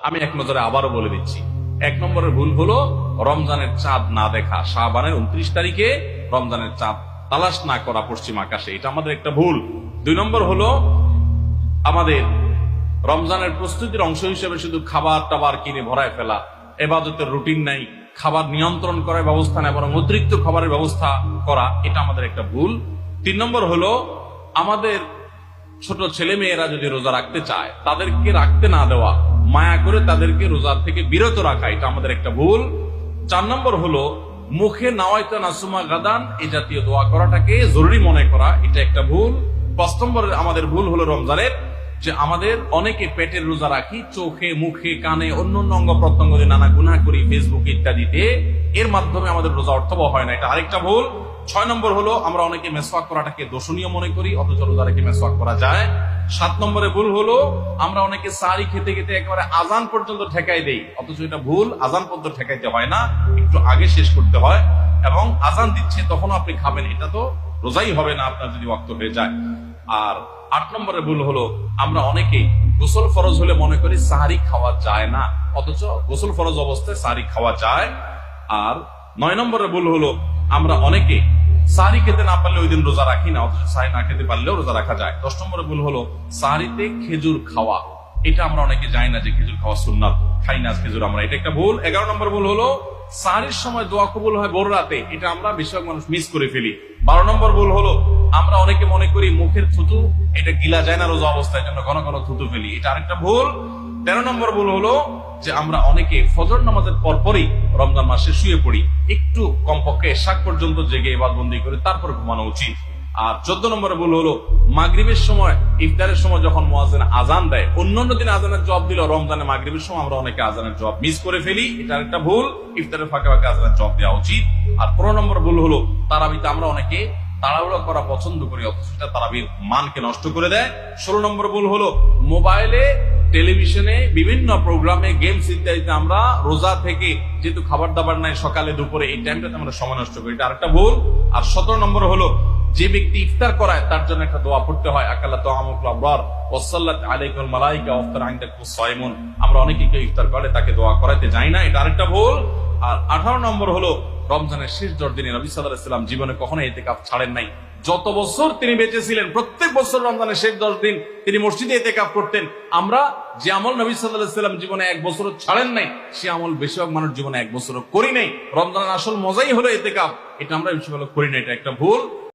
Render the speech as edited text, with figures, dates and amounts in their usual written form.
আমি এক নজরে আবারও বলে দিচ্ছি। এক নম্বরের ভুল হলো রমজানের চাঁদ না দেখা, শাবানের 29 তারিখে রমজানের চাঁদ তালাশ না করা পশ্চিম আকাশে, এটা আমাদের একটা ভুল। 2 নম্বর হলো আমাদের রমজানের প্রস্তুতির অংশ হিসেবে শুধু খাবার টাবার কিনে ভরায় ফেলা, ইবাদতের রুটিন নাই, খাবার নিয়ন্ত্রণ করার ব্যবস্থা নেই, বরং অতিরিক্ত খাবারের ব্যবস্থা করা, এটা আমাদের একটা ভুল। 3 নম্বর হলো আমাদের ছোট ছেলে মেয়েরা যদি রোজা রাখতে চায় তাদেরকে রাখতে না দেওয়া, মায়া করে তাদেরকে রোজা থেকে বিরত রাখা, এটা আমাদের একটা ভুল। 4 নম্বর হলো মুখে নাওয়াইতা নাসুমা গাদান এই জাতীয় দোয়া করাটাকে জরুরি মনে করা, এটা একটা ভুল। 5 নম্বর আমাদের ভুল হলো রমজানের যে আমাদের অনেকে পেটের রোজা রাখি, চোখে মুখে কানে অন্য অঙ্গ প্রত্যঙ্গ দিয়ে নানা গুনাহ করি ফেসবুক ইত্যাদিতে, এর মাধ্যমে আমাদের রোজা অর্থবহ হয় না, এটা আরেকটা ভুল। 6 নম্বর হলো আমরা অনেকে মেসওয়াক করাটাকে দোষণীয় মনে করি, অথচ রোজা রেখে মেসওয়াক করা যায়। 7 নম্বরে ভুল হলো আমরা অনেকে সারি খেতে খেতে একেবারে আজান পর্যন্ত ঠেকাই দেই, অথচ এটা ভুল, আজান পর্যন্ত ঠেকাইতে হয় না, একটু আগে শেষ করতে হয়, এবং আজান দিচ্ছে তখনও আপনি খাবেন, এটা তো রোজাই হবে না আপনার যদি ওয়াক্ত হয়ে যায়। আর 8 নম্বরে ভুল হলো আমরা অনেকেই গোসল ফরজ হলে মনে করি সাহারি খাওয়া যায় না, অথচ গোসল ফরজ অবস্থায় সাহারি খাওয়া যায়। আর 9 নম্বরে ভুল হলো আমরা অনেকে সাহারি খেতে না পারলে ওই দিন রোজা রাখি না, অথচ সাহারি না খেতে পারলেও রোজা রাখা যায়। 10 নম্বরে ভুল হলো সাহারিতে খেজুর খাওয়া, এটা আমরা অনেকে জানি না যে খেজুর খাওয়া সুন্নাত, খাই না খেজুর আমরা, এটা একটা ভুল। 11 নম্বর ভুল হলো সাহারির সময় দোয়া কবুল হয় ভোর রাতে, এটা আমরা বেশিরভাগ মানুষ মিস করে ফেলি। 12 নম্বর ভুল হলো আমরা অনেকে মনে করি মুখের থুতু এটা গিলা যায় না রোজা অবস্থায়, জন্য ঘন ঘন থুতু ফেলি, এটা আরেকটা ভুল। 13 নম্বর ভুল হলো যে আমরা অনেকে ফজর নামাজের পরপরই রমজান মাসে শুয়ে পড়ি, একটু কমপক্ষে শাক পর্যন্ত জেগে ইবাদতবন্দি করে তারপর ঘুমানো উচিত। আর 14 নম্বরে ভুল হলো মাগরিবের সময়, ইফতারের সময় যখন মুয়াজ্জিন আজান দেয়, অন্যান্য দিন আজানের জবাব দিল, রমজানে মাগরিবের সময় আমরা অনেকে আজানের জবাব মিস করে ফেলি, এটা একটা ভুল। ইফতারের ফাঁকে ফাঁকে আজানের জবাব দেওয়া উচিত। আর 15 নম্বর ভুল হলো তারাবিতে আমরা অনেকে তাড়াহুড়া করা পছন্দ করি, অথচ সেটা তারাবির মানকে নষ্ট করে দেয়। 16 নম্বর ভুল হলো মোবাইলে, টেলিভিশনে, বিভিন্ন প্রোগ্রামে, গেমস ইত্যাদিতে আমরা রোজা থেকে যেহেতু খাবার দাবার নাই সকালে দুপুরে, এই টাইমটাতে আমরা সময় নষ্ট করি, এটা আরেকটা ভুল। আর 17 নম্বর হলো যে ব্যক্তি ইফতার করায় তার জন্য একটা দোয়া পড়তে হয়, আকালা তাআমুকুল আবরার ওয়াসাল্লাত আলাইকুল মালাইকা ওয়াফতার আনতাকুস সাইমুন, আমরা অনেকে কেউ ইফতার করে তাকে দোয়া করাইতে যাই না, এটা আরেকটা ভুল। আর 18 নম্বর হলো রমজানের শেষ 10 দিনে নবী সাল্লাল্লাহু আলাইহি ওয়াসাল্লাম জীবনে কখনো ইতিকাফ ছাড়েন নাই, যত বছর তিনি বেঁচে ছিলেন প্রত্যেক বছর রমজানের শেষ 10 দিন তিনি মসজিদে ইতিকাফ করতেন। আমরা যে আমল নবী সাল্লাল্লাহু আলাইহি ওয়াসাল্লাম জীবনে 1 বছর ছাড়েন নাই, সে আমল বেশিরভাগ মানুষ জীবনে 1 বছর করি নাই। রমজানের আসল মজাই হলো ইতিকাফ, এটা আমরা বেশিরভাগ করি না, এটা একটা ভুল।